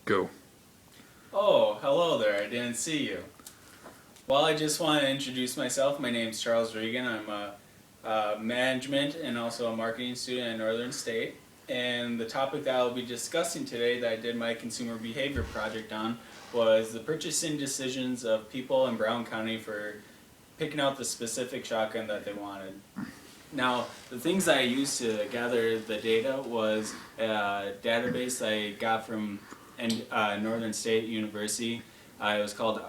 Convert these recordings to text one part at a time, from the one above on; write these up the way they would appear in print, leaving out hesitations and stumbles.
Go. Oh, hello there. I didn't see you. Well, I just want to introduce myself. My name's Charles Regan. I'm a management and also a marketing student at Northern State. And the topic that I'll be discussing today that I did my consumer behavior project on was the purchasing decisions of people in Brown County for picking out the specific shotgun that they wanted. Now, the things that I used to gather the data was a database I got from Northern State University. It was called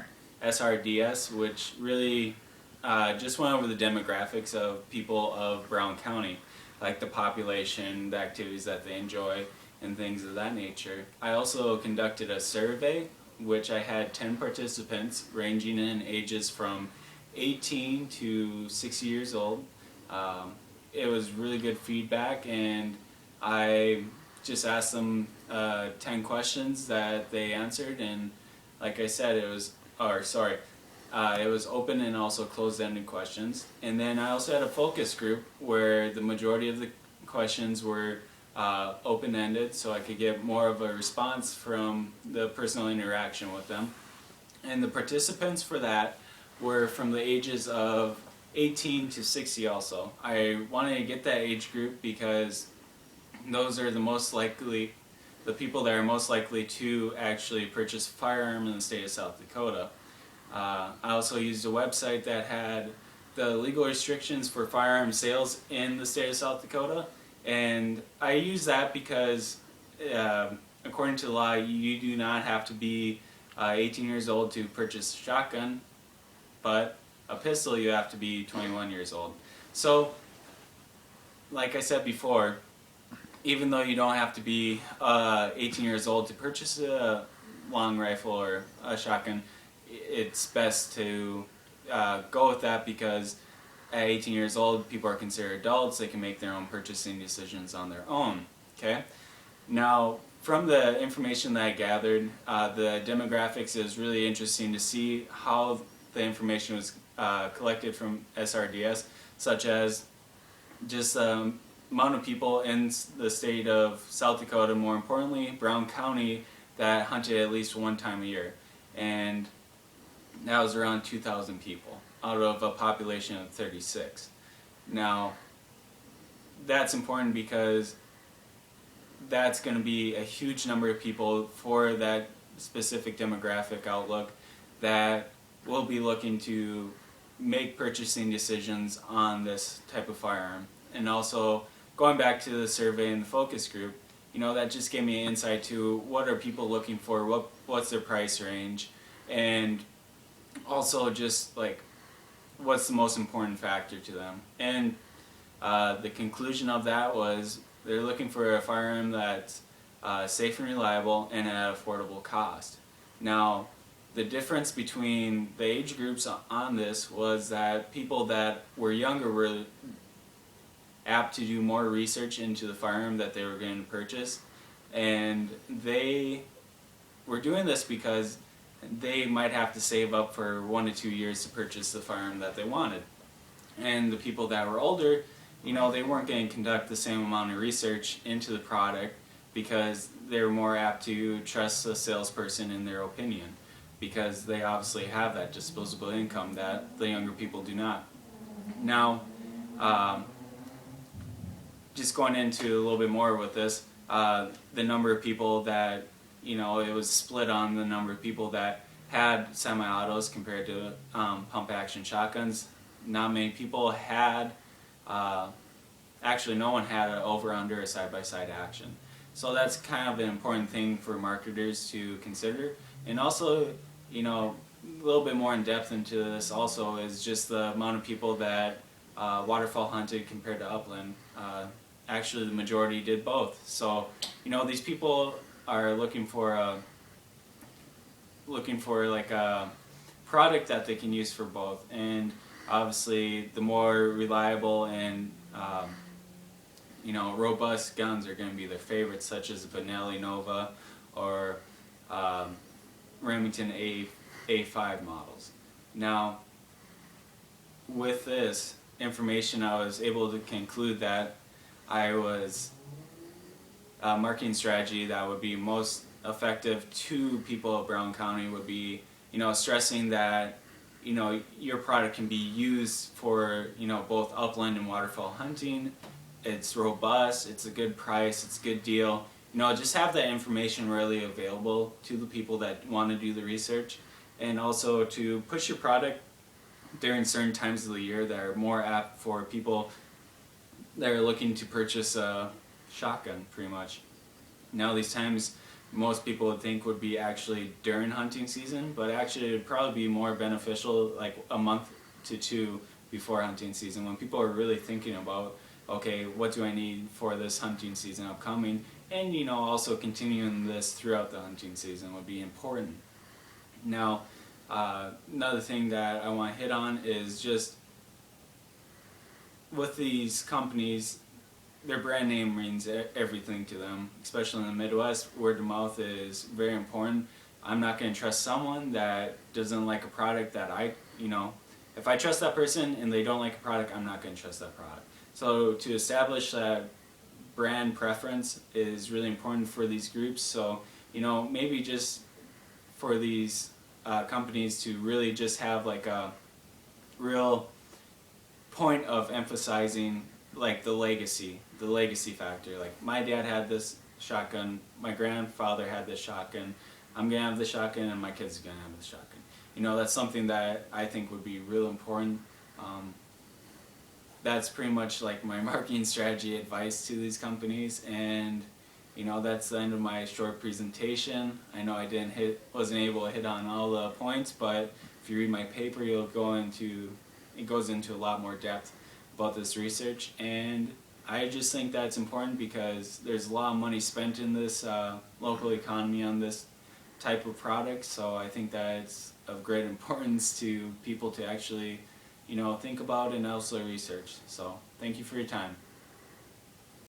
SRDS, which really just went over the demographics of people of Brown County, like the population, the activities that they enjoy, and things of that nature. I also conducted a survey, which I had 10 participants ranging in ages from 18 to 60 years old. It was really good feedback, and I just asked them 10 questions that they answered, and like I said, it was open and also closed-ended questions. And then I also had a focus group where the majority of the questions were open-ended, so I could get more of a response from the personal interaction with them. And the participants for that were from the ages of 18 to 60 also. I wanted to get that age group because those are the people that are most likely to actually purchase a firearm in the state of South Dakota. I also used a website that had the legal restrictions for firearm sales in the state of South Dakota, and I use that because according to the law, you do not have to be 18 years old to purchase a shotgun, but a pistol you have to be 21 years old. So, like I said before, even though you don't have to be 18 years old to purchase a long rifle or a shotgun, it's best to go with that because at 18 years old, people are considered adults. They can make their own purchasing decisions on their own. Okay. Now, from the information that I gathered, the demographics is really interesting to see how the information was collected from SRDS, such as just the amount of people in the state of South Dakota, more importantly, Brown County, that hunted at least one time a year. And that was around 2,000 people out of a population of 36. Now, that's important because that's going to be a huge number of people for that specific demographic outlook that will be looking to make purchasing decisions on this type of firearm. And also, going back to the survey and the focus group, that just gave me an insight to what are people looking for, what's their price range, and also just like what's the most important factor to them. And the conclusion of that was they're looking for a firearm that's safe and reliable and at affordable cost. Now, the difference between the age groups on this was that people that were younger were apt to do more research into the firearm that they were going to purchase, and they were doing this because they might have to save up for 1 to 2 years to purchase the firearm that they wanted. And the people that were older, they weren't going to conduct the same amount of research into the product because they were more apt to trust the salesperson in their opinion, because they obviously have that disposable income that the younger people do not. Now, just going into a little bit more with this, the number of people that, it was split on the number of people that had semi-autos compared to pump-action shotguns. Not many people had, actually no one had an over-under or side-by-side action. So that's kind of an important thing for marketers to consider. And also, a little bit more in depth into this also is just the amount of people that waterfowl hunted compared to upland. Actually, the majority did both. So, these people are looking for like a product that they can use for both. And obviously, the more reliable and robust guns are going to be their favorites, such as Benelli Nova or Remington A5 models. Now, with this information, I was able to conclude that I was a marketing strategy that would be most effective to people of Brown County would be, stressing that, your product can be used for, both upland and waterfowl hunting. It's robust, it's a good price, it's a good deal. Just have that information readily available to the people that want to do the research, and also to push your product during certain times of the year that are more apt for people that are looking to purchase a shotgun, pretty much. Now, these times most people would think would be actually during hunting season, but actually it would probably be more beneficial like a month to two before hunting season, when people are really thinking about, okay, what do I need for this hunting season upcoming, and also continuing this throughout the hunting season would be important. Now, another thing that I want to hit on is just with these companies, their brand name means everything to them, especially in the Midwest. Word of mouth is very important. I'm not going to trust someone that doesn't like a product that if I trust that person and they don't like a product, I'm not going to trust that product. So to establish that brand preference is really important for these groups. So, maybe just for these companies to really just have like a real point of emphasizing like the legacy factor. Like, my dad had this shotgun, my grandfather had this shotgun, I'm gonna have the shotgun, and my kids are gonna have the shotgun. That's something that I think would be real important. That's pretty much like my marketing strategy advice to these companies, and that's the end of my short presentation. I know I wasn't able to hit on all the points, but if you read my paper, it goes into a lot more depth about this research, and I just think that's important because there's a lot of money spent in this local economy on this type of product, so I think that it's of great importance to people to actually think about and also research. So thank you for your time.